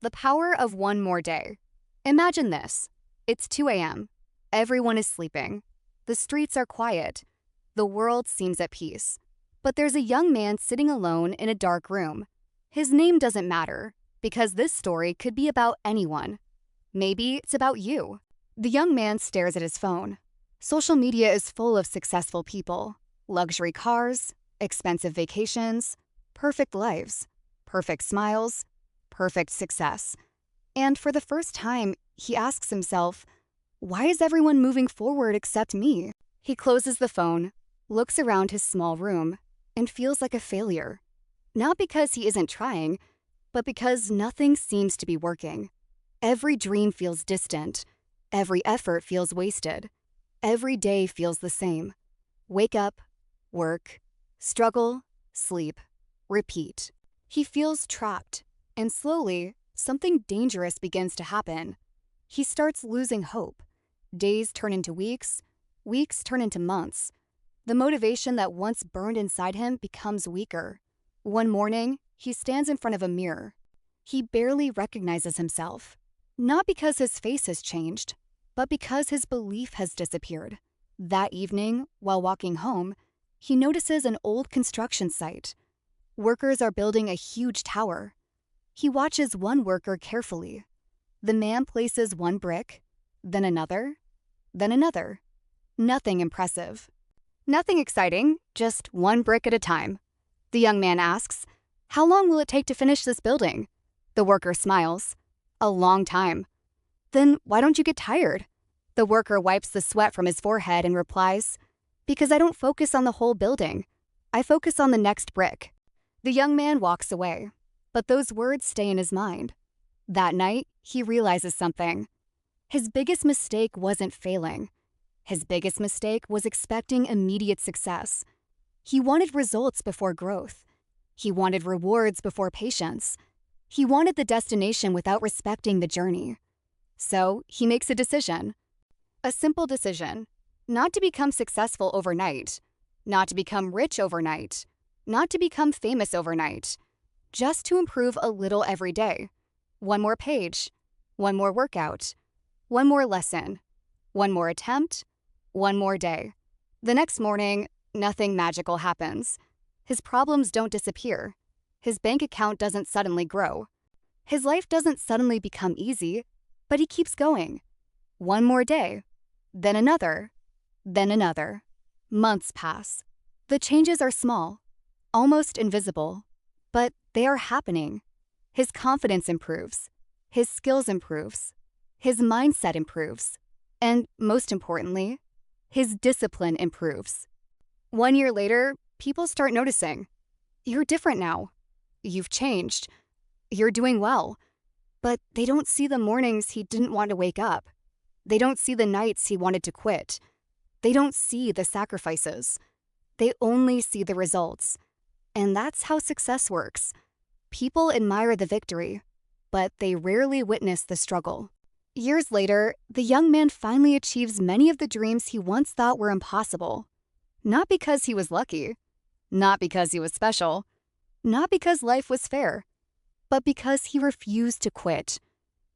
The power of one more day. Imagine this. It's 2 a.m. Everyone is sleeping. The streets are quiet. The world seems at peace. But there's a young man sitting alone in a dark room. His name doesn't matter, because this story could be about anyone. Maybe it's about you. The young man stares at his phone. Social media is full of successful people. Luxury cars, expensive vacations, perfect lives, perfect smiles, perfect success. And for the first time, he asks himself, why is everyone moving forward except me? He closes the phone, looks around his small room, and feels like a failure. Not because he isn't trying, but because nothing seems to be working. Every dream feels distant. Every effort feels wasted. Every day feels the same. Wake up, work, struggle, sleep, repeat. He feels trapped, and slowly, something dangerous begins to happen. He starts losing hope. Days turn into weeks, weeks turn into months. The motivation that once burned inside him becomes weaker. One morning, he stands in front of a mirror. He barely recognizes himself. Not because his face has changed, but because his belief has disappeared. That evening, while walking home, he notices an old construction site. Workers are building a huge tower. He watches one worker carefully. The man places one brick, then another, then another. Nothing impressive. Nothing exciting, just one brick at a time. The young man asks, "How long will it take to finish this building?" The worker smiles. "A long time." "Then why don't you get tired?" The worker wipes the sweat from his forehead and replies, "Because I don't focus on the whole building. I focus on the next brick." The young man walks away, but those words stay in his mind. That night, he realizes something. His biggest mistake wasn't failing. His biggest mistake was expecting immediate success. He wanted results before growth. He wanted rewards before patience. He wanted the destination without respecting the journey. So he makes a decision. A simple decision. Not to become successful overnight. Not to become rich overnight. Not to become famous overnight. Just to improve a little every day. One more page. One more workout. One more lesson. One more attempt. One more day. The next morning, nothing magical happens. His problems don't disappear. His bank account doesn't suddenly grow. His life doesn't suddenly become easy, but he keeps going. One more day, then another, then another. Months pass. The changes are small, almost invisible, but they are happening. His confidence improves. His skills improves. His mindset improves. And most importantly, his discipline improves. 1 year later, people start noticing. You're different now. You've changed. You're doing well. But they don't see the mornings he didn't want to wake up. They don't see the nights he wanted to quit. They don't see the sacrifices. They only see the results. And that's how success works. People admire the victory, but they rarely witness the struggle. Years later, the young man finally achieves many of the dreams he once thought were impossible. Not because he was lucky, not because he was special, not because life was fair, but because he refused to quit.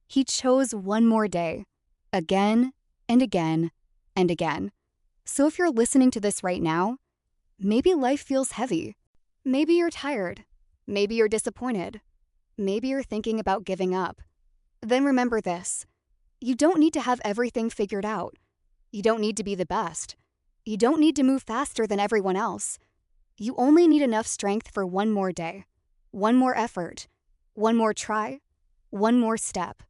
He chose one more day, again and again and again. So if you're listening to this right now, maybe life feels heavy. Maybe you're tired. Maybe you're disappointed. Maybe you're thinking about giving up. Then remember this. You don't need to have everything figured out. You don't need to be the best. You don't need to move faster than everyone else. You only need enough strength for one more day, one more effort, one more try, one more step.